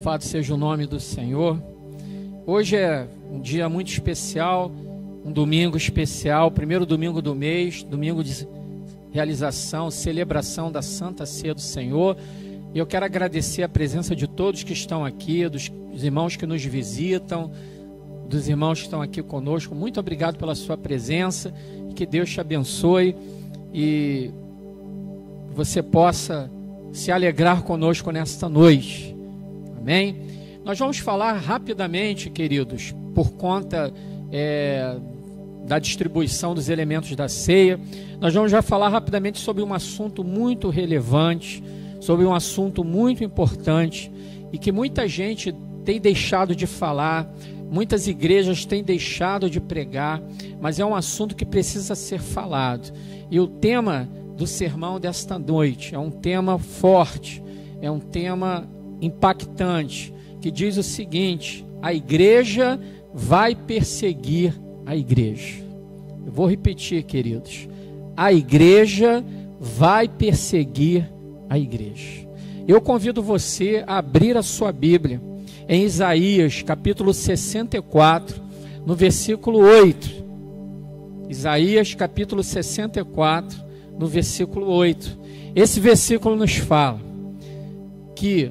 Louvado seja o nome do Senhor. Hoje é um dia muito especial, um domingo especial, primeiro domingo do mês, domingo de realização, celebração da Santa Ceia do Senhor. E eu quero agradecer a presença de todos que estão aqui, dos irmãos que nos visitam, dos irmãos que estão aqui conosco. Muito obrigado pela sua presença, que Deus te abençoe e você possa se alegrar conosco nesta noite. Amém? Nós vamos falar rapidamente, queridos, por conta da distribuição dos elementos da ceia. Nós vamos já falar rapidamente sobre um assunto muito relevante, sobre um assunto muito importante e que muita gente tem deixado de falar, muitas igrejas têm deixado de pregar, mas é um assunto que precisa ser falado. E o tema do sermão desta noite é um tema forte, é um tema impactante, que diz o seguinte: a igreja vai perseguir a igreja. Eu vou repetir, queridos: a igreja vai perseguir a igreja. Eu convido você a abrir a sua Bíblia em Isaías capítulo 64, no versículo 8. Isaías capítulo 64, no versículo 8. Esse versículo nos fala que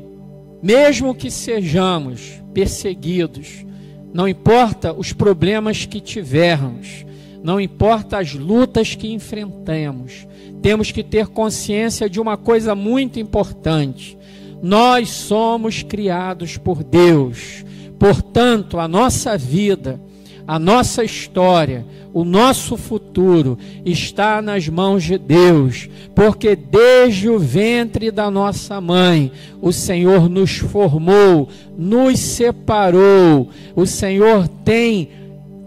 mesmo que sejamos perseguidos, não importa os problemas que tivermos, não importa as lutas que enfrentemos, temos que ter consciência de uma coisa muito importante: nós somos criados por Deus. Portanto, a nossa vida, a nossa história, o nosso futuro está nas mãos de Deus, porque desde o ventre da nossa mãe, o Senhor nos formou, nos separou. O Senhor tem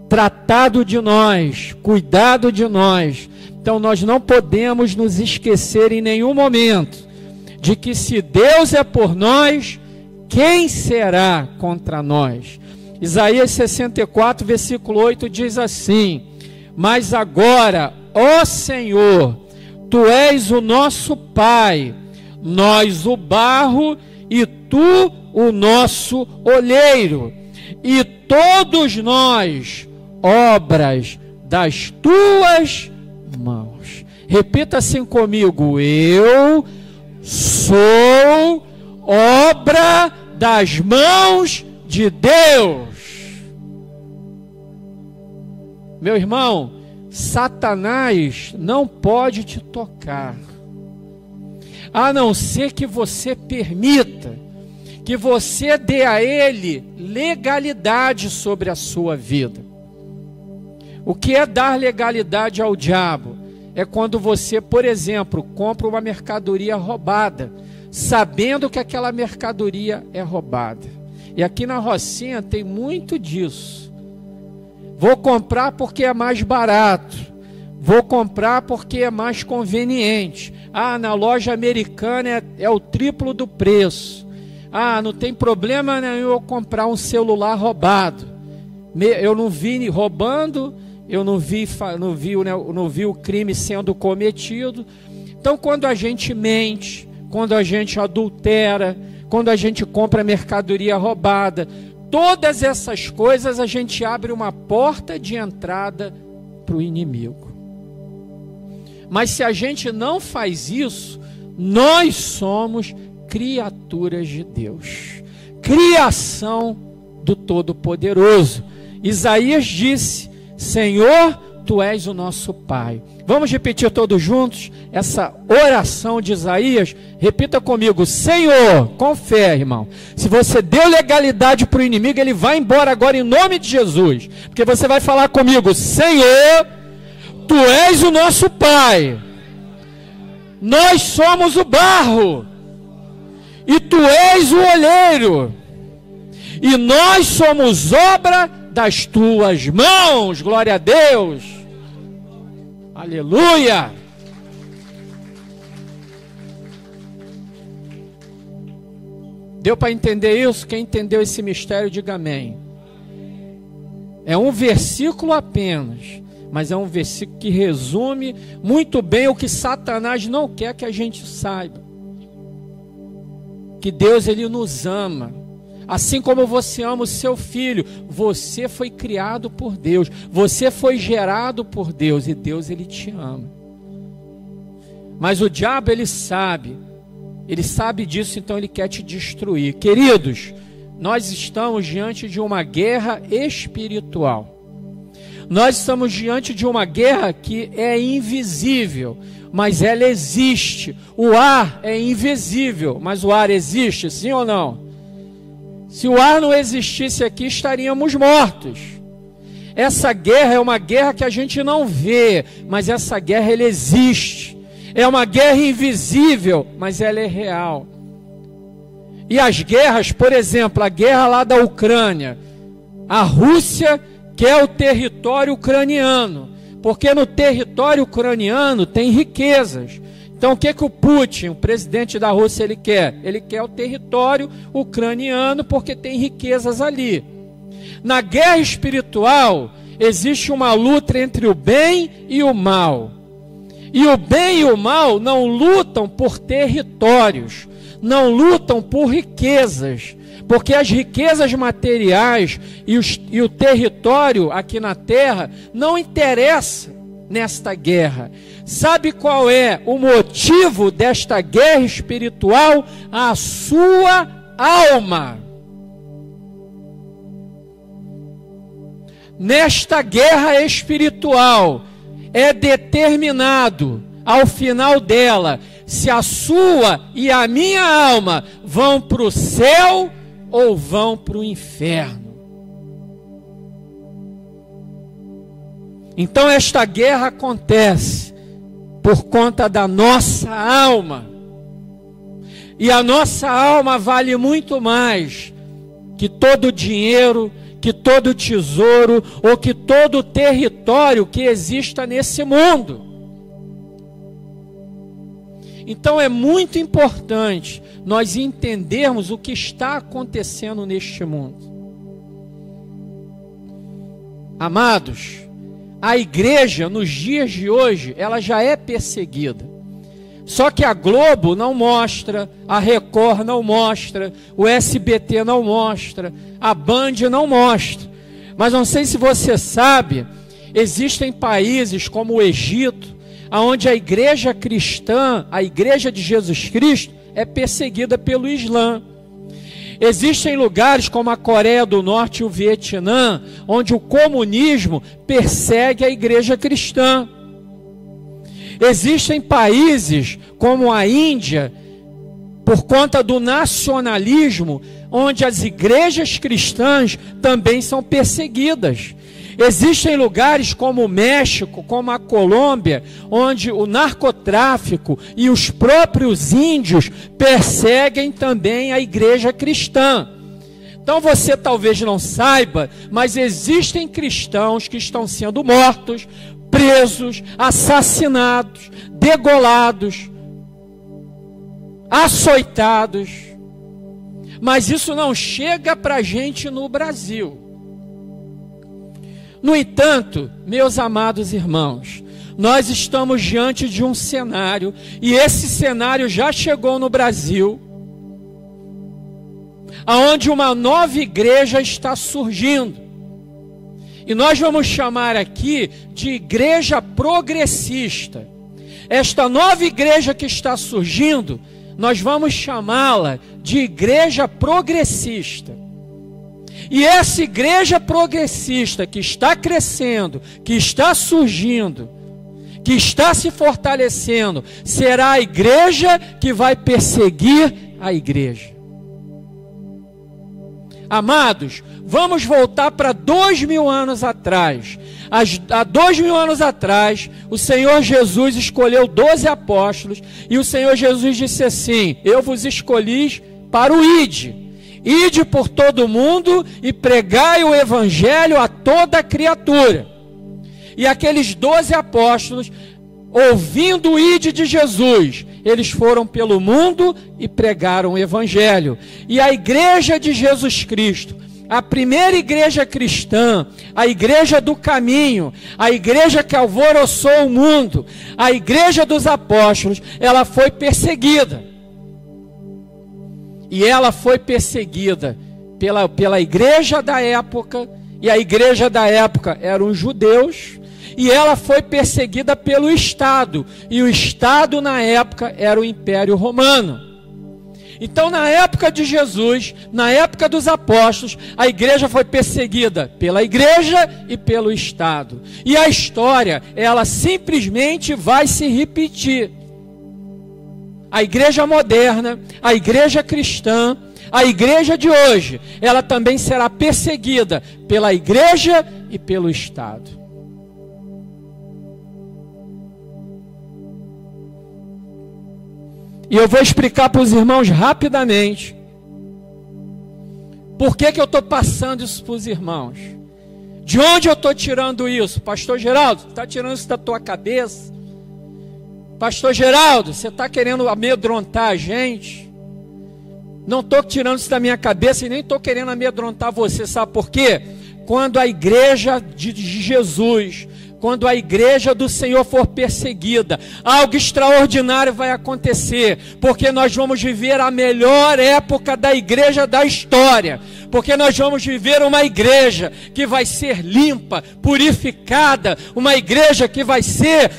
tratado de nós, cuidado de nós. Então nós não podemos nos esquecer em nenhum momento de que se Deus é por nós, quem será contra nós? Isaías 64, versículo 8 diz assim: mas agora, ó Senhor, Tu és o nosso Pai, nós o barro e Tu o nosso olheiro, e todos nós obras das Tuas mãos. Repita assim comigo: eu sou obra das mãos de Deus. Meu irmão, Satanás não pode te tocar, a não ser que você permita, que você dê a ele legalidade sobre a sua vida. O que é dar legalidade ao diabo? É quando você, por exemplo, compra uma mercadoria roubada, sabendo que aquela mercadoria é roubada. E aqui na Rocinha tem muito disso. Vou comprar porque é mais barato. Vou comprar porque é mais conveniente. Ah, na loja americana é o triplo do preço. Ah, não tem problema nenhum eu comprar um celular roubado. Eu não vi roubando, eu não vi o crime sendo cometido. Então, quando a gente mente, quando a gente adultera, quando a gente compra mercadoria roubada, todas essas coisas a gente abre uma porta de entrada para o inimigo. Mas se a gente não faz isso, nós somos criaturas de Deus, criação do Todo-Poderoso. Isaías disse: Senhor, Tu és o nosso Pai. Vamos repetir todos juntos essa oração de Isaías? Repita comigo: Senhor, com fé, irmão. Se você deu legalidade para o inimigo, ele vai embora agora em nome de Jesus. Porque você vai falar comigo: Senhor, Tu és o nosso Pai. Nós somos o barro e Tu és o olheiro. E nós somos obra das Tuas mãos. Glória a Deus. Aleluia. Deu para entender isso? Quem entendeu esse mistério, diga amém. É um versículo apenas, mas é um versículo que resume muito bem o que Satanás não quer que a gente saiba. Que Deus, Ele nos ama. assim como você ama o seu filho. Você foi criado por Deus, você foi gerado por Deus, e Deus, ele te ama. Mas o diabo, ele sabe disso, então ele quer te destruir. Queridos, nós estamos diante de uma guerra espiritual. Nós estamos diante de uma guerra que é invisível, mas ela existe. O ar é invisível, mas o ar existe, sim ou não? Se o ar não existisse aqui, estaríamos mortos. Essa guerra é uma guerra que a gente não vê, mas essa guerra, ela existe. É uma guerra invisível, mas ela é real. E as guerras, por exemplo, a guerra lá da Ucrânia, a Rússia quer o território ucraniano, porque no território ucraniano tem riquezas. Então o que o Putin, o presidente da Rússia, ele quer? Ele quer o território ucraniano porque tem riquezas ali. Na guerra espiritual existe uma luta entre o bem e o mal. E o bem e o mal não lutam por territórios, não lutam por riquezas, porque as riquezas materiais e o território aqui na terra não interessa nesta guerra. Sabe qual é o motivo desta guerra espiritual? A sua alma. Nesta guerra espiritual é determinado ao final dela se a sua e a minha alma vão para o céu ou vão para o inferno. Então esta guerra acontece por conta da nossa alma. E a nossa alma vale muito mais que todo dinheiro, que todo tesouro ou que todo território que exista nesse mundo. Então é muito importante nós entendermos o que está acontecendo neste mundo. Amados, a igreja nos dias de hoje, ela já é perseguida. Só que a Globo não mostra, a Record não mostra, o SBT não mostra, a Band não mostra. Mas não sei se você sabe, existem países como o Egito, onde a igreja cristã, a igreja de Jesus Cristo, é perseguida pelo Islã. Existem lugares como a Coreia do Norte e o Vietnã, onde o comunismo persegue a igreja cristã. Existem países como a Índia, por conta do nacionalismo, onde as igrejas cristãs também são perseguidas. Existem lugares como o México, como a Colômbia, onde o narcotráfico e os próprios índios perseguem também a igreja cristã. Então você talvez não saiba, mas existem cristãos que estão sendo mortos, presos, assassinados, degolados, açoitados. Mas isso não chega para a gente no Brasil. No entanto, meus amados irmãos, nós estamos diante de um cenário, e esse cenário já chegou no Brasil, aonde uma nova igreja está surgindo. E nós vamos chamar aqui de igreja progressista. Esta nova igreja que está surgindo, nós vamos chamá-la de igreja progressista. E essa igreja progressista que está crescendo, que está surgindo, que está se fortalecendo, será a igreja que vai perseguir a igreja. Amados, vamos voltar para 2000 anos atrás. Há 2000 anos atrás, o Senhor Jesus escolheu 12 apóstolos, e o Senhor Jesus disse assim: eu vos escolhi para o ide. Ide por todo mundo e pregai o evangelho a toda criatura. E aqueles 12 apóstolos, ouvindo o ide de Jesus, eles foram pelo mundo e pregaram o evangelho. E a igreja de Jesus Cristo, a primeira igreja cristã, a igreja do caminho, a igreja que alvoroçou o mundo, a igreja dos apóstolos, ela foi perseguida. E ela foi perseguida pela igreja da época, e a igreja da época eram os judeus, e ela foi perseguida pelo Estado, e o Estado na época era o Império Romano. Então, na época de Jesus, na época dos apóstolos, a igreja foi perseguida pela igreja e pelo Estado. E a história, ela simplesmente vai se repetir. A igreja moderna, a igreja cristã, a igreja de hoje, ela também será perseguida pela igreja e pelo Estado. E eu vou explicar para os irmãos rapidamente por que eu estou passando isso para os irmãos. De onde eu estou tirando isso? Pastor Geraldo, está tirando isso da tua cabeça? Pastor Geraldo, você está querendo amedrontar a gente? Não estou tirando isso da minha cabeça e nem estou querendo amedrontar você, sabe por quê? Quando a igreja de Jesus, quando a igreja do Senhor for perseguida, algo extraordinário vai acontecer, porque nós vamos viver a melhor época da igreja da história, porque nós vamos viver uma igreja que vai ser limpa, purificada, uma igreja que vai ser,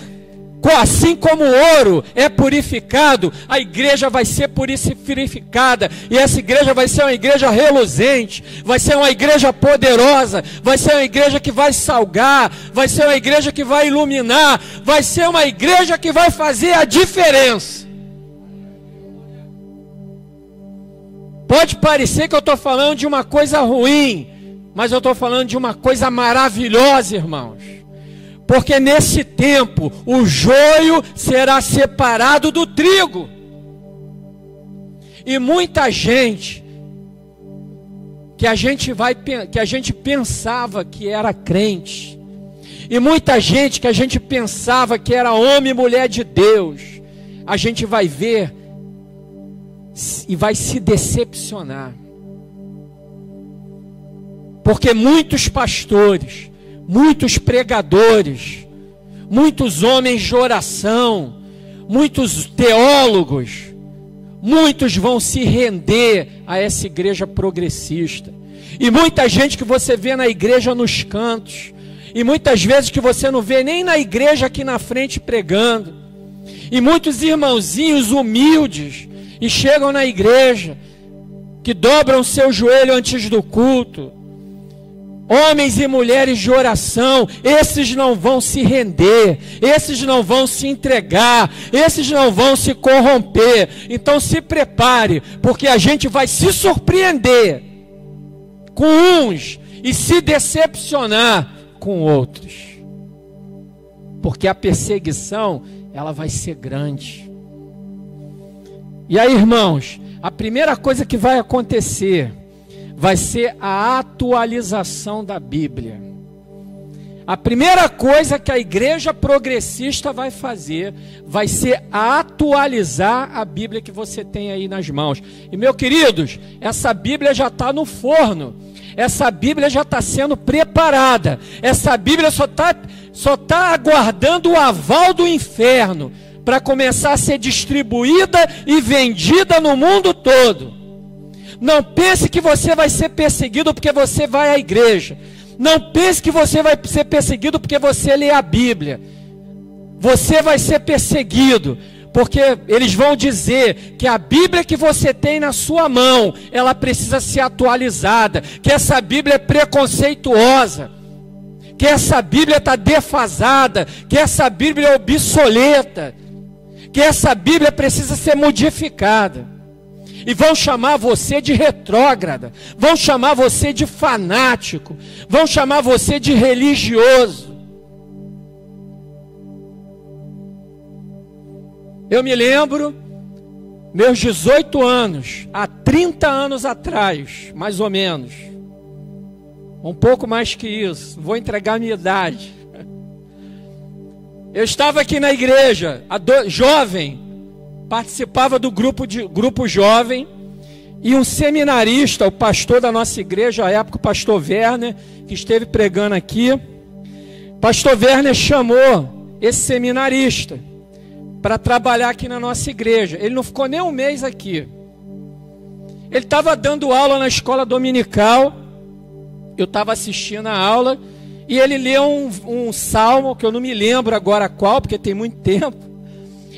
assim como o ouro é purificado, a igreja vai ser purificada, e essa igreja vai ser uma igreja reluzente, vai ser uma igreja poderosa, vai ser uma igreja que vai salgar, vai ser uma igreja que vai iluminar, vai ser uma igreja que vai fazer a diferença. Pode parecer que eu estou falando de uma coisa ruim, mas eu estou falando de uma coisa maravilhosa, irmãos. Porque nesse tempo o joio será separado do trigo. E muita gente que a gente pensava que era crente, e muita gente que a gente pensava que era homem e mulher de Deus, a gente vai ver e vai se decepcionar. Porque muitos pastores, muitos pregadores, muitos homens de oração, muitos teólogos, muitos vão se render a essa igreja progressista. E muita gente que você vê na igreja nos cantos, e muitas vezes que você não vê nem na igreja aqui na frente pregando, e muitos irmãozinhos humildes, e chegam na igreja, que dobram seu joelho antes do culto, homens e mulheres de oração, esses não vão se render, esses não vão se entregar, esses não vão se corromper. Então se prepare, porque a gente vai se surpreender com uns e se decepcionar com outros. Porque a perseguição, ela vai ser grande. E aí, irmãos, a primeira coisa que vai acontecer vai ser a atualização da Bíblia. A primeira coisa que a igreja progressista vai fazer vai ser atualizar a Bíblia que você tem aí nas mãos. E, meus queridos, essa Bíblia já está no forno. Essa Bíblia já está sendo preparada. Essa Bíblia só tá aguardando o aval do inferno para começar a ser distribuída e vendida no mundo todo. Não pense que você vai ser perseguido porque você vai à igreja. Não pense que você vai ser perseguido porque você lê a Bíblia. Você vai ser perseguido porque eles vão dizer que a Bíblia que você tem na sua mão, ela precisa ser atualizada, que essa Bíblia é preconceituosa, que essa Bíblia está defasada, que essa Bíblia é obsoleta, que essa Bíblia precisa ser modificada. E vão chamar você de retrógrada, vão chamar você de fanático, vão chamar você de religioso. Eu me lembro, meus 18 anos, há 30 anos atrás, mais ou menos, um pouco mais que isso, vou entregar a minha idade. Eu estava aqui na igreja, jovem, participava do grupo jovem, e um seminarista, o pastor da nossa igreja, à época o pastor Werner, que esteve pregando aqui, pastor Werner chamou esse seminarista para trabalhar aqui na nossa igreja. Ele não ficou nem um mês aqui. Ele estava dando aula na escola dominical, eu estava assistindo a aula, e ele leu um salmo, que eu não me lembro agora qual, porque tem muito tempo.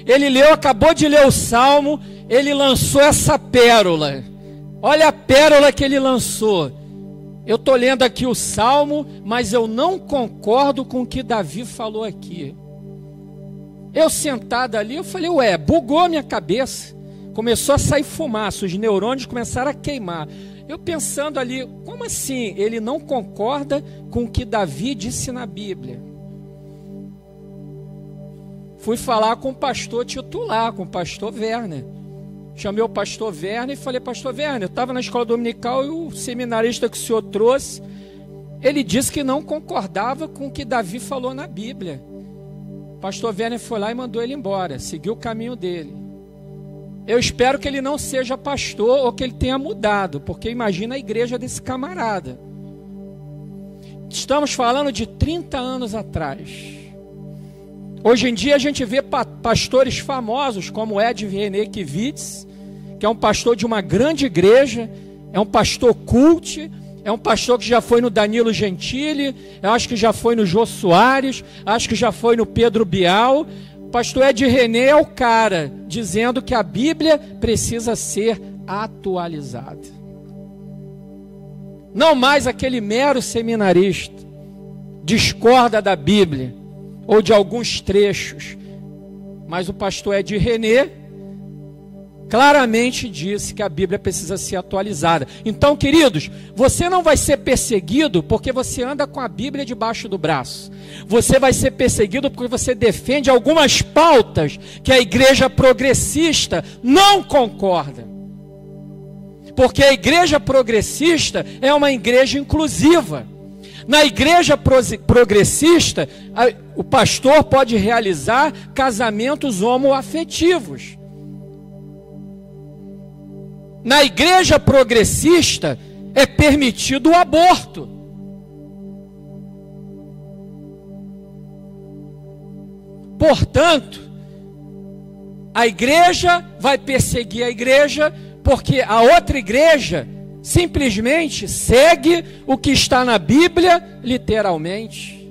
Ele acabou de ler o salmo, ele lançou essa pérola. Olha a pérola que ele lançou. Eu estou lendo aqui o salmo, mas eu não concordo com o que Davi falou aqui. Eu sentado ali, eu falei, bugou a minha cabeça. Começou a sair fumaça, os neurônios começaram a queimar. Eu pensando ali, como assim? Ele não concorda com o que Davi disse na Bíblia. Fui falar com o pastor titular, com o pastor Werner. Chamei o pastor Werner e falei, pastor Werner, eu estava na escola dominical e o seminarista que o senhor trouxe, ele disse que não concordava com o que Davi falou na Bíblia. O pastor Werner foi lá e mandou ele embora, seguiu o caminho dele. Eu espero que ele não seja pastor ou que ele tenha mudado, porque imagina a igreja desse camarada. Estamos falando de 30 anos atrás. Hoje em dia a gente vê pastores famosos como Ed René Kivitz, que é um pastor de uma grande igreja, é um pastor cult, é um pastor que já foi no Danilo Gentili, eu acho que já foi no Jô Soares, acho que já foi no Pedro Bial. Pastor Ed René é o cara dizendo que a Bíblia precisa ser atualizada. Não mais aquele mero seminarista discorda da Bíblia ou de alguns trechos, mas o pastor Ed René claramente disse que a Bíblia precisa ser atualizada. Então, queridos, você não vai ser perseguido porque você anda com a Bíblia debaixo do braço. Você vai ser perseguido porque você defende algumas pautas que a igreja progressista não concorda. Porque a igreja progressista é uma igreja inclusiva. Na igreja progressista, o pastor pode realizar casamentos homoafetivos. Na igreja progressista é permitido o aborto. Portanto, a igreja vai perseguir a igreja porque a outra igreja simplesmente segue o que está na Bíblia literalmente.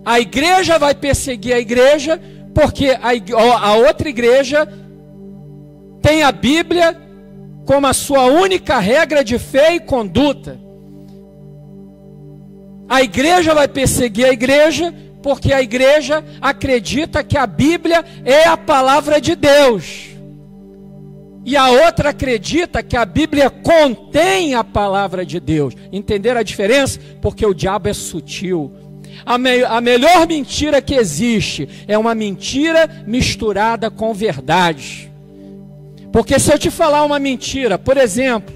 A igreja vai perseguir a igreja porque a outra igreja tem a Bíblia como a sua única regra de fé e conduta. A igreja vai perseguir a igreja porque a igreja acredita que a Bíblia é a palavra de Deus. E a outra acredita que a Bíblia contém a palavra de Deus. Entenderam a diferença? Porque o diabo é sutil. A melhor mentira que existe é uma mentira misturada com verdade. Porque se eu te falar uma mentira, por exemplo,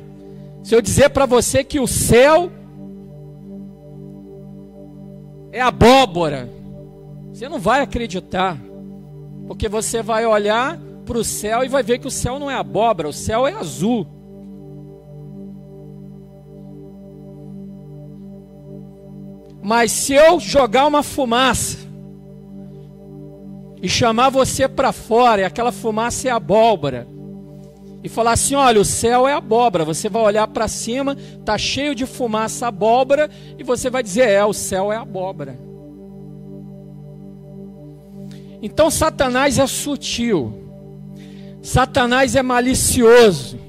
se eu dizer para você que o céu é abóbora, você não vai acreditar, porque você vai olhar para o céu e vai ver que o céu não é abóbora, o céu é azul. Mas se eu jogar uma fumaça e chamar você para fora, e aquela fumaça é abóbora, e falar assim, olha, o céu é abóbora, você vai olhar para cima, está cheio de fumaça abóbora, e você vai dizer, o céu é abóbora. Então Satanás é sutil, Satanás é malicioso,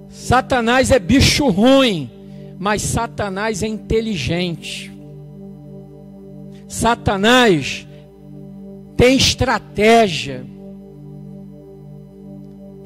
Satanás é bicho ruim, mas Satanás é inteligente. Satanás tem estratégia.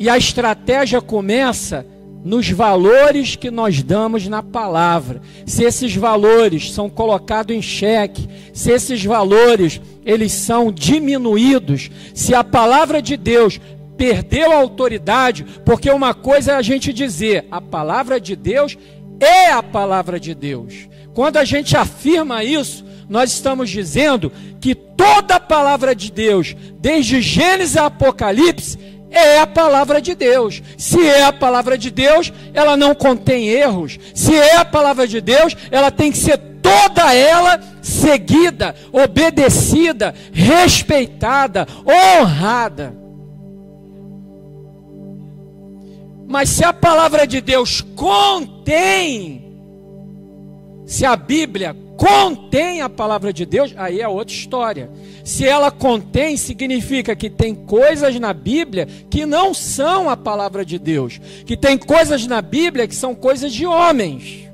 E a estratégia começa nos valores que nós damos na palavra. Se esses valores são colocados em xeque, se esses valores eles são diminuídos, se a palavra de Deus perdeu a autoridade, porque uma coisa é a gente dizer, a palavra de Deus é a palavra de Deus. Quando a gente afirma isso, nós estamos dizendo que toda a palavra de Deus, desde Gênesis a Apocalipse, é a palavra de Deus. Se é a palavra de Deus, ela não contém erros. Se é a palavra de Deus, ela tem que ser toda ela seguida, obedecida, respeitada, honrada. Mas se a palavra de Deus contém, se a Bíblia contém a palavra de Deus, aí é outra história. Se ela contém, significa que tem coisas na Bíblia que não são a palavra de Deus, que tem coisas na Bíblia que são coisas de homens.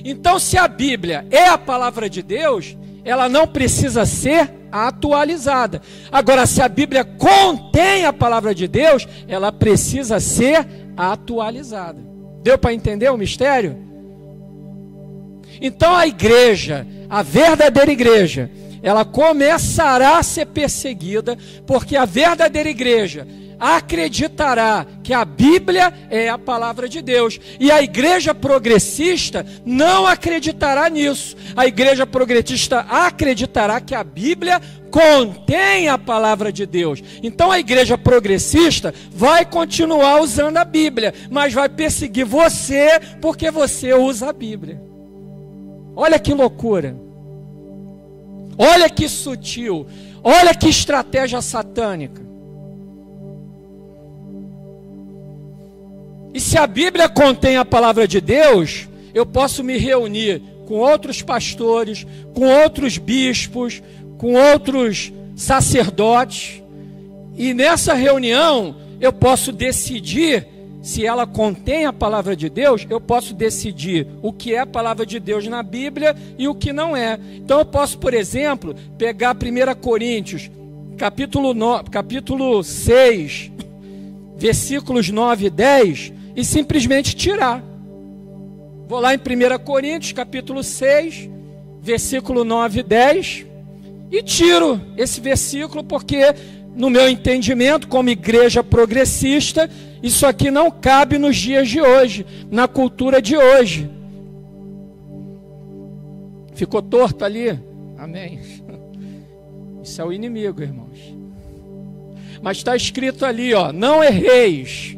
Então, se a Bíblia é a palavra de Deus, ela não precisa ser atualizada. Agora, se a Bíblia contém a palavra de Deus, ela precisa ser atualizada. Deu para entender o mistério? Então a igreja, a verdadeira igreja, ela começará a ser perseguida, porque a verdadeira igreja acreditará que a Bíblia é a palavra de Deus. E a igreja progressista não acreditará nisso. A igreja progressista acreditará que a Bíblia contém a palavra de Deus. Então a igreja progressista vai continuar usando a Bíblia, mas vai perseguir você porque você usa a Bíblia. Olha que loucura. Olha que sutil. Olha que estratégia satânica. E se a Bíblia contém a palavra de Deus, eu posso me reunir com outros pastores, com outros bispos, com outros sacerdotes, e nessa reunião eu posso decidir, se ela contém a palavra de Deus, eu posso decidir o que é a palavra de Deus na Bíblia e o que não é. Então eu posso, por exemplo, pegar 1 Coríntios, capítulo 6, versículos 9 e 10, e simplesmente tirar. Vou lá em 1 Coríntios, capítulo 6, versículo 9 e 10, e tiro esse versículo, porque no meu entendimento, como igreja progressista, isso aqui não cabe nos dias de hoje, na cultura de hoje. Ficou torto ali? Amém. Isso é o inimigo, irmãos. Mas está escrito ali, ó, não erreis,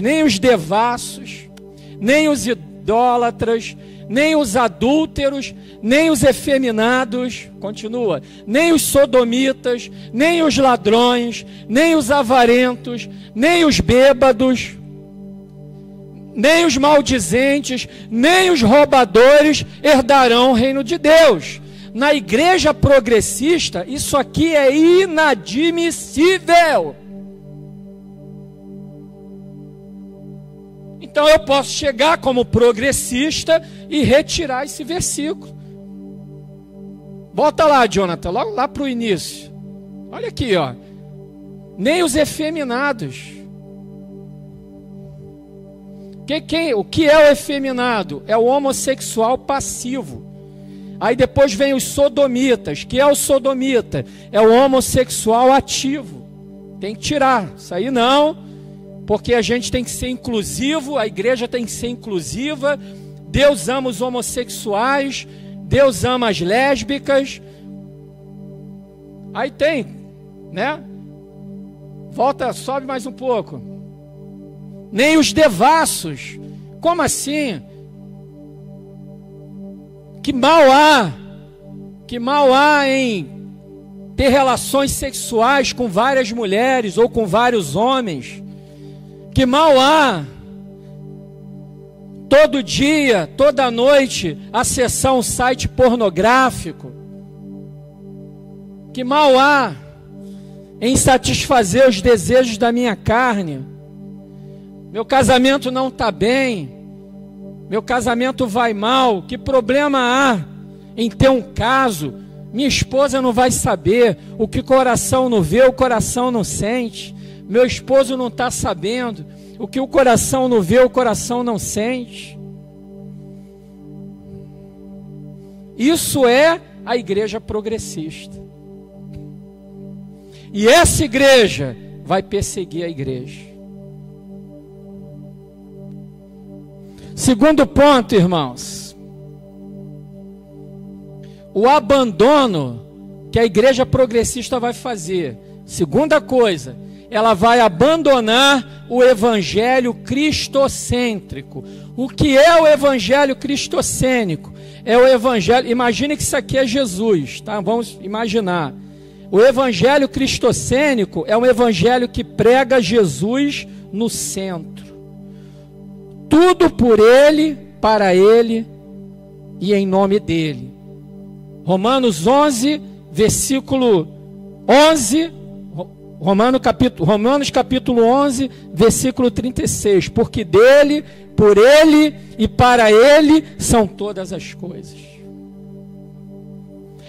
nem os devassos, nem os idólatras, nem os adúlteros, nem os efeminados, continua, nem os sodomitas, nem os ladrões, nem os avarentos, nem os bêbados, nem os maldizentes, nem os roubadores herdarão o reino de Deus. Na igreja progressista, isso aqui é inadmissível. Então eu posso chegar como progressista e retirar esse versículo. Bota lá, Jonathan, logo lá para o início. Olha aqui, ó. Nem os efeminados. O que é o efeminado? É o homossexual passivo. Aí depois vem os sodomitas. Que é o sodomita? É o homossexual ativo. Tem que tirar. Isso aí não. Porque a gente tem que ser inclusivo, a igreja tem que ser inclusiva. Deus ama os homossexuais, Deus ama as lésbicas. Aí tem, né? Volta, sobe mais um pouco. Nem os devassos. Como assim? Que mal há em ter relações sexuais com várias mulheres ou com vários homens. Que mal há todo dia, toda noite, acessar um site pornográfico. Que mal há em satisfazer os desejos da minha carne. Meu casamento não está bem, meu casamento vai mal. Que problema há em ter um caso? Minha esposa não vai saber. O que o coração não vê, o coração não sente. Meu esposo não está sabendo. O que o coração não vê, o coração não sente. Isso é a igreja progressista. E essa igreja vai perseguir a igreja. Segundo ponto, irmãos. O abandono que a igreja progressista vai fazer. Segunda coisa, ela vai abandonar o evangelho cristocêntrico. O que é o evangelho cristocêntrico? É o evangelho, imagine que isso aqui é Jesus, tá? Vamos imaginar. O evangelho cristocênico é um evangelho que prega Jesus no centro. Tudo por Ele, para Ele e em nome dEle. Romanos 11, versículo 11, Romanos capítulo 11, versículo 36. Porque dEle, por Ele e para Ele são todas as coisas.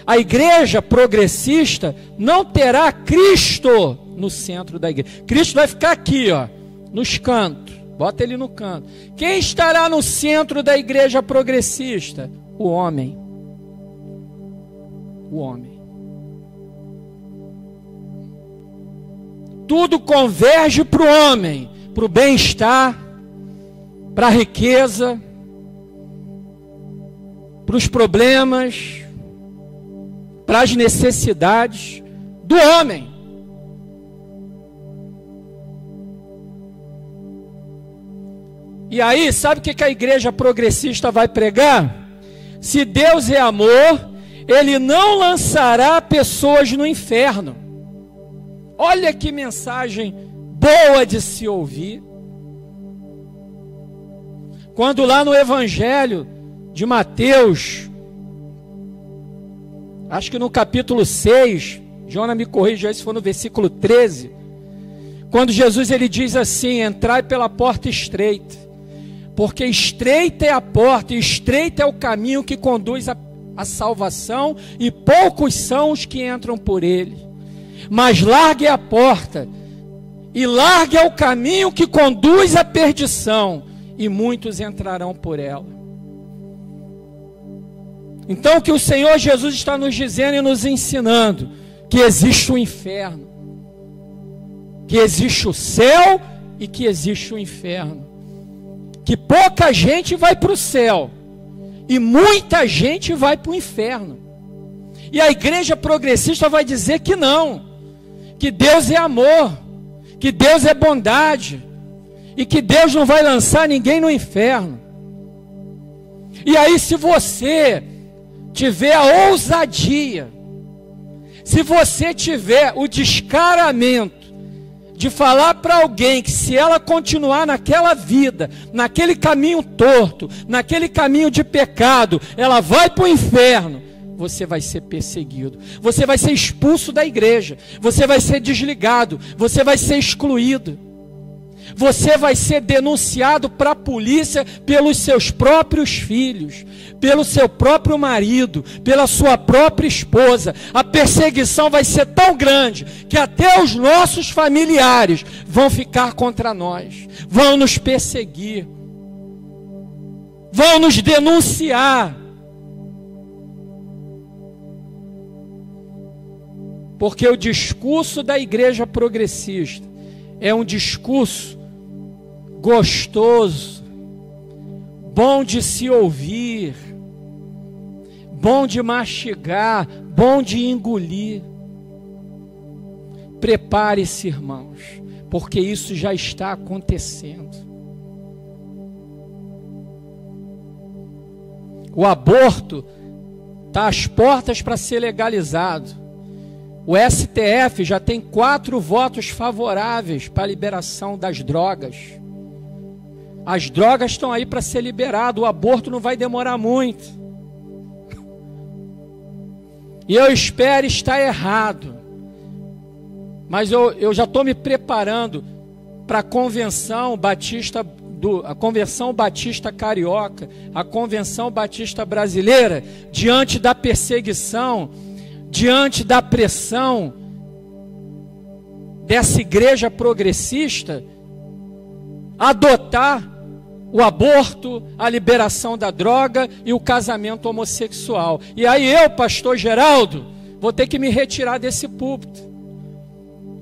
A igreja progressista não terá Cristo no centro da igreja. Cristo vai ficar aqui, ó, nos cantos. Bota ele no canto. Quem estará no centro da igreja progressista? O homem. O homem. Tudo converge para o homem, para o bem-estar, para a riqueza, para os problemas, para as necessidades do homem. E aí, sabe o que a igreja progressista vai pregar? Se Deus é amor, Ele não lançará pessoas no inferno. Olha que mensagem boa de se ouvir. Quando lá no Evangelho de Mateus, acho que no capítulo 6, Jonas me corrija se for no versículo 13, quando Jesus ele diz assim: entrai pela porta estreita, porque estreita é a porta e estreito é o caminho que conduz à salvação, e poucos são os que entram por ele. Mas larga é a porta e larga é o caminho que conduz à perdição, e muitos entrarão por ela. Então o que o Senhor Jesus está nos dizendo e nos ensinando, que existe o inferno, que existe o céu e que existe o inferno, que pouca gente vai para o céu e muita gente vai para o inferno. E a igreja progressista vai dizer que não, que Deus é amor, que Deus é bondade e que Deus não vai lançar ninguém no inferno. E aí, se você tiver a ousadia, se você tiver o descaramento de falar para alguém que se ela continuar naquela vida, naquele caminho torto, naquele caminho de pecado, ela vai para o inferno, você vai ser perseguido, você vai ser expulso da igreja, você vai ser desligado, você vai ser excluído, você vai ser denunciado para a polícia pelos seus próprios filhos, pelo seu próprio marido, pela sua própria esposa. A perseguição vai ser tão grande que até os nossos familiares vão ficar contra nós, vão nos perseguir, vão nos denunciar, porque o discurso da igreja progressista é um discurso gostoso, bom de se ouvir, bom de mastigar, bom de engolir. Prepare-se, irmãos, porque isso já está acontecendo. O aborto está às portas para ser legalizado. O STF já tem 4 votos favoráveis para a liberação das drogas. As drogas estão aí para ser liberado, o aborto não vai demorar muito. E eu espero estar errado, mas eu já estou me preparando para a Convenção Batista, a Convenção Batista Carioca, a Convenção Batista Brasileira, diante da perseguição, diante da pressão dessa igreja progressista, adotar o aborto, a liberação da droga e o casamento homossexual. E aí eu, pastor Geraldo, vou ter que me retirar desse púlpito,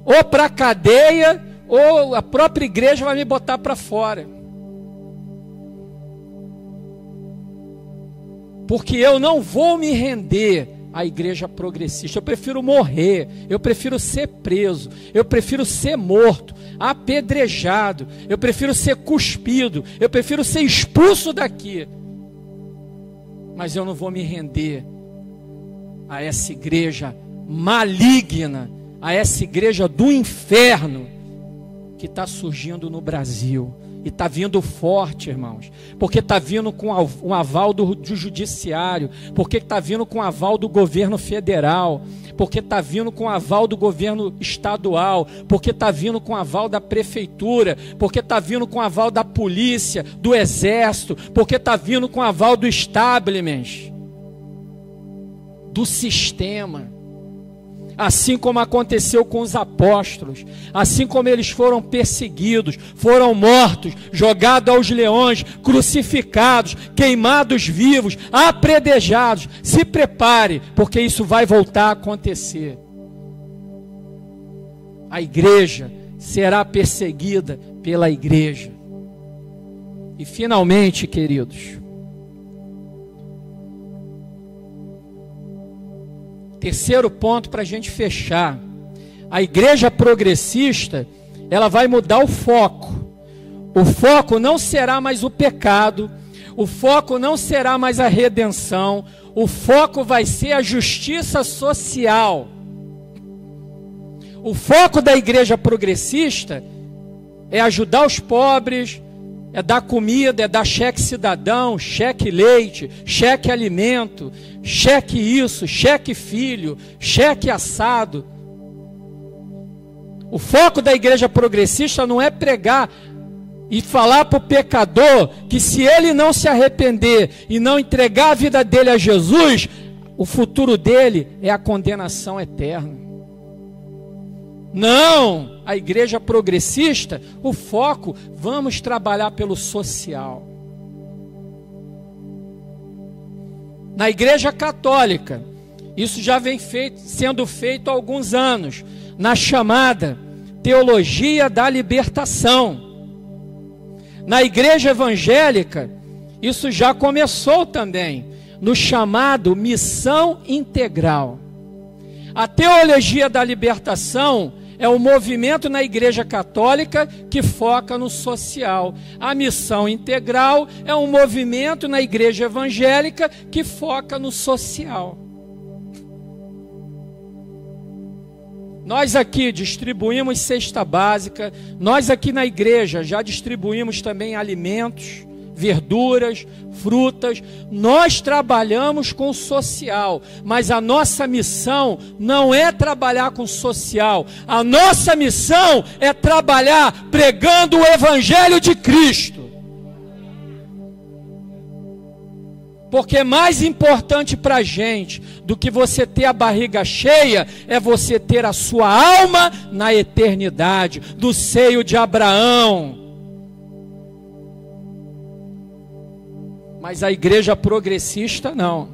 ou para a cadeia, ou a própria igreja vai me botar para fora, porque eu não vou me render à igreja progressista. Eu prefiro morrer, eu prefiro ser preso, eu prefiro ser morto, apedrejado, eu prefiro ser cuspido, eu prefiro ser expulso daqui, mas eu não vou me render a essa igreja maligna, a essa igreja do inferno que está surgindo no Brasil. E está vindo forte, irmãos, porque está vindo com um aval do judiciário, porque está vindo com aval do governo federal, porque está vindo com aval do governo estadual, porque está vindo com aval da prefeitura, porque está vindo com aval da polícia, do exército, porque está vindo com aval do establishment, do sistema. Assim como aconteceu com os apóstolos, assim como eles foram perseguidos, foram mortos, jogados aos leões, crucificados, queimados vivos, apredejados. Se prepare, porque isso vai voltar a acontecer. A igreja será perseguida pela igreja. E finalmente, queridos, terceiro ponto para a gente fechar. A igreja progressista, ela vai mudar o foco. O foco não será mais o pecado, o foco não será mais a redenção, o foco vai ser a justiça social. O foco da igreja progressista é ajudar os pobres, é dar comida, é dar cheque cidadão, cheque leite, cheque alimento, cheque isso, cheque filho, cheque assado. O foco da igreja progressista não é pregar e falar para o pecador que se ele não se arrepender e não entregar a vida dele a Jesus, o futuro dele é a condenação eterna. Não, a igreja progressista, o foco, vamos trabalhar pelo social. Na igreja católica, isso já vem sendo feito há alguns anos, na chamada teologia da libertação. Na igreja evangélica, isso já começou também, no chamado missão integral. A teologia da libertação é um movimento na igreja católica que foca no social. A missão integral é um movimento na igreja evangélica que foca no social. Nós aqui distribuímos cesta básica, nós aqui na igreja já distribuímos também alimentos, verduras, frutas. Nós trabalhamos com o social, mas a nossa missão não é trabalhar com o social. A nossa missão é trabalhar pregando o evangelho de Cristo. Porque mais importante para a gente do que você ter a barriga cheia é você ter a sua alma na eternidade, do seio de Abraão. Mas a igreja progressista não.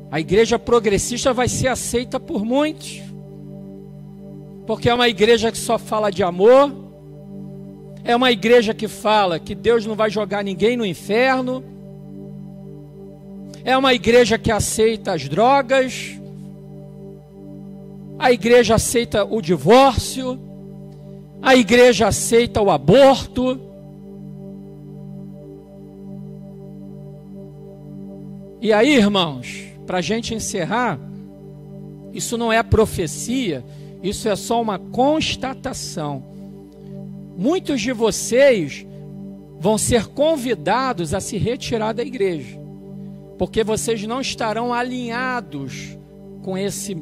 A igreja progressista vai ser aceita por muitos, porque é uma igreja que só fala de amor, é uma igreja que fala que Deus não vai jogar ninguém no inferno, é uma igreja que aceita as drogas, a igreja aceita o divórcio, a igreja aceita o aborto. E aí, irmãos, para a gente encerrar, isso não é profecia, isso é só uma constatação. Muitos de vocês vão ser convidados a se retirar da igreja, porque vocês não estarão alinhados com esse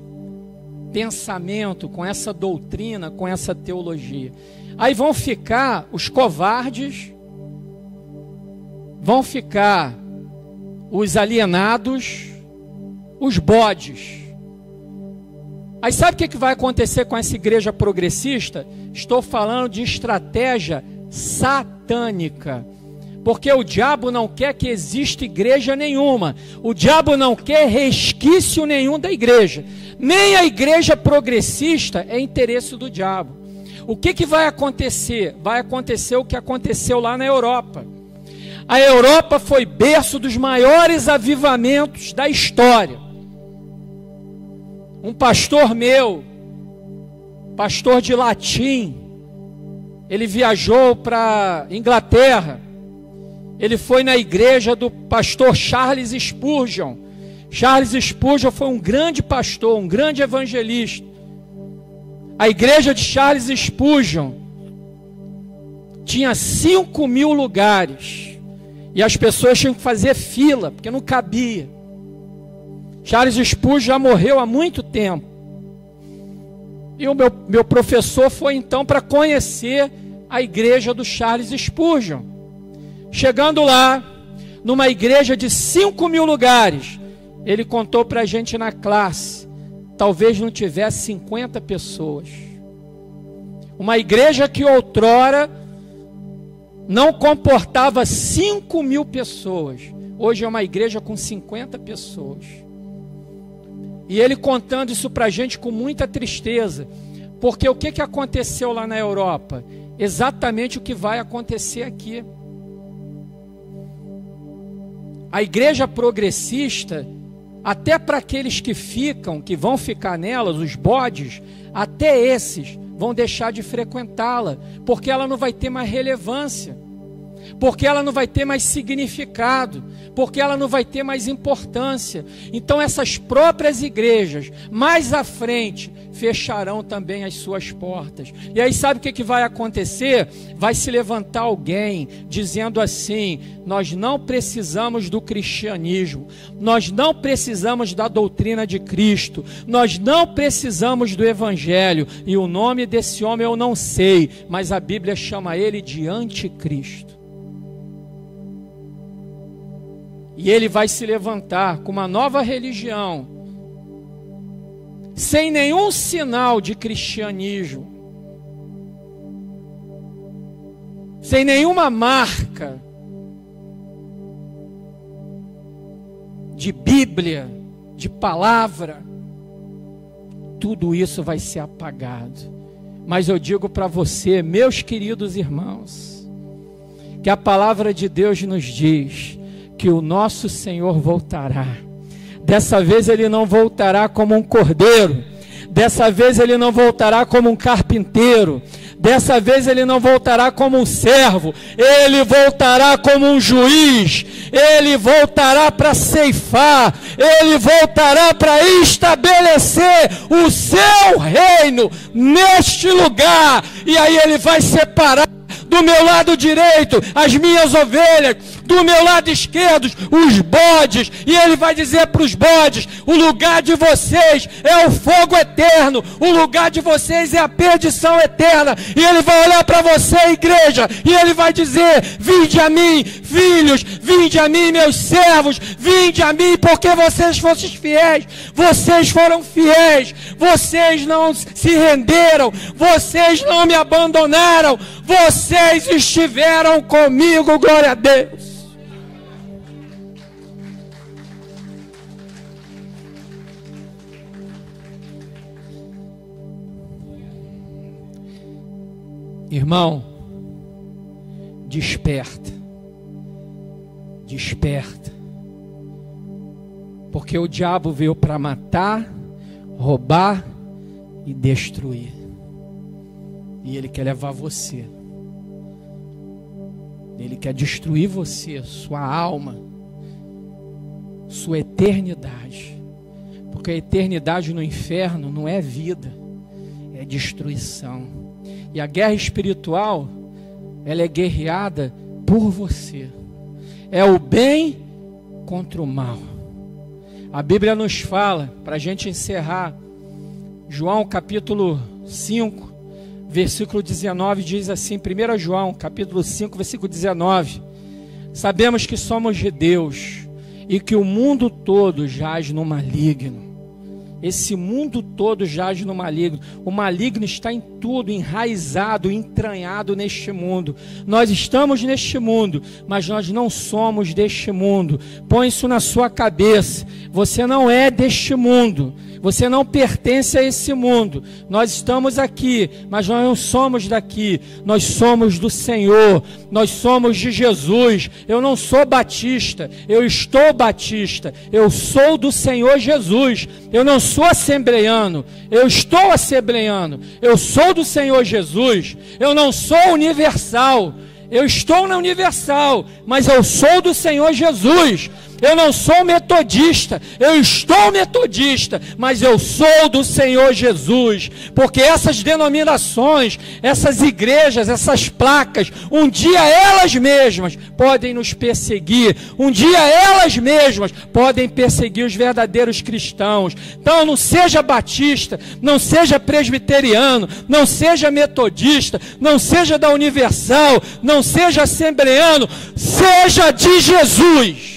pensamento, com essa doutrina, com essa teologia. Aí vão ficar os covardes, vão ficar os alienados, os bodes. Aí sabe o que vai acontecer com essa igreja progressista? Estou falando de estratégia satânica. Porque o diabo não quer que exista igreja nenhuma. O diabo não quer resquício nenhum da igreja. Nem a igreja progressista é interesse do diabo. O que vai acontecer? Vai acontecer o que aconteceu lá na Europa. A Europa foi berço dos maiores avivamentos da história. Um pastor meu, pastor de latim, ele viajou para Inglaterra. Ele foi na igreja do pastor Charles Spurgeon. Charles Spurgeon foi um grande pastor, um grande evangelista. A igreja de Charles Spurgeon tinha 5.000 lugares e as pessoas tinham que fazer fila, porque não cabia. Charles Spurgeon já morreu há muito tempo. E o meu professor foi então para conhecer a igreja do Charles Spurgeon. Chegando lá, numa igreja de 5.000 lugares, ele contou para a gente na classe, talvez não tivesse 50 pessoas. Uma igreja que outrora não comportava 5.000 pessoas, hoje é uma igreja com 50 pessoas. E ele contando isso para a gente com muita tristeza, porque o que aconteceu lá na Europa? Exatamente o que vai acontecer aqui. A igreja progressista, até para aqueles que vão ficar nelas, os bodes, até esses vão deixar de frequentá-la, porque ela não vai ter mais relevância, porque ela não vai ter mais significado, porque ela não vai ter mais importância. Então essas próprias igrejas, mais à frente, fecharão também as suas portas. E aí sabe o que vai acontecer? Vai se levantar alguém dizendo assim: nós não precisamos do cristianismo, nós não precisamos da doutrina de Cristo, nós não precisamos do evangelho, e o nome desse homem eu não sei, mas a Bíblia chama ele de anticristo. E ele vai se levantar com uma nova religião, sem nenhum sinal de cristianismo, sem nenhuma marca de Bíblia, de palavra. Tudo isso vai ser apagado. Mas eu digo para você, meus queridos irmãos, que a palavra de Deus nos diz que o nosso Senhor voltará. Dessa vez ele não voltará como um cordeiro, dessa vez ele não voltará como um carpinteiro, dessa vez ele não voltará como um servo, ele voltará como um juiz, ele voltará para ceifar, ele voltará para estabelecer o seu reino neste lugar, e aí ele vai separar do meu lado direito as minhas ovelhas, do meu lado esquerdo os bodes, e ele vai dizer para os bodes: o lugar de vocês é o fogo eterno, o lugar de vocês é a perdição eterna. E ele vai olhar para você, igreja, e ele vai dizer: vinde a mim, filhos, vinde a mim, meus servos, vinde a mim, porque vocês foram fiéis, vocês não se renderam, vocês não me abandonaram, vocês estiveram comigo. Glória a Deus. Irmão, desperta, porque o diabo veio para matar, roubar e destruir, e ele quer levar você, ele quer destruir você, sua alma, sua eternidade, porque a eternidade no inferno não é vida, é destruição. E a guerra espiritual, ela é guerreada por você. É o bem contra o mal. A Bíblia nos fala, para a gente encerrar, João capítulo 5, versículo 19, diz assim, 1 João capítulo 5, versículo 19: sabemos que somos de Deus e que o mundo todo jaz no maligno. Esse mundo todo jaz no maligno. O maligno está em tudo, enraizado, entranhado neste mundo. Nós estamos neste mundo, mas nós não somos deste mundo. Põe isso na sua cabeça. Você não é deste mundo. Você não pertence a esse mundo. Nós estamos aqui, mas nós não somos daqui. Nós somos do Senhor. Nós somos de Jesus. Eu não sou batista. Eu estou batista. Eu sou do Senhor Jesus. Eu não sou assembleiano. Eu estou assembleiano. Eu sou do Senhor Jesus. Eu não sou universal. Eu estou na universal, mas eu sou do Senhor Jesus. Eu não sou metodista, eu estou metodista, mas eu sou do Senhor Jesus, porque essas denominações, essas igrejas, essas placas, um dia elas mesmas podem nos perseguir, um dia elas mesmas podem perseguir os verdadeiros cristãos. Então não seja batista, não seja presbiteriano, não seja metodista, não seja da Universal, não seja assembleano, seja de Jesus.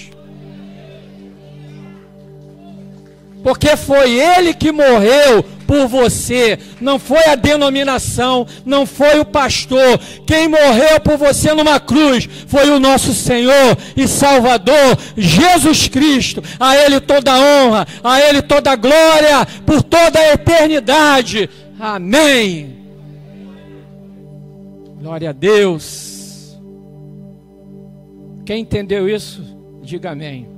Porque foi Ele que morreu por você, não foi a denominação, não foi o pastor. Quem morreu por você numa cruz foi o nosso Senhor e Salvador, Jesus Cristo. A Ele toda honra, a Ele toda glória, por toda a eternidade. Amém. Glória a Deus. Quem entendeu isso, diga amém.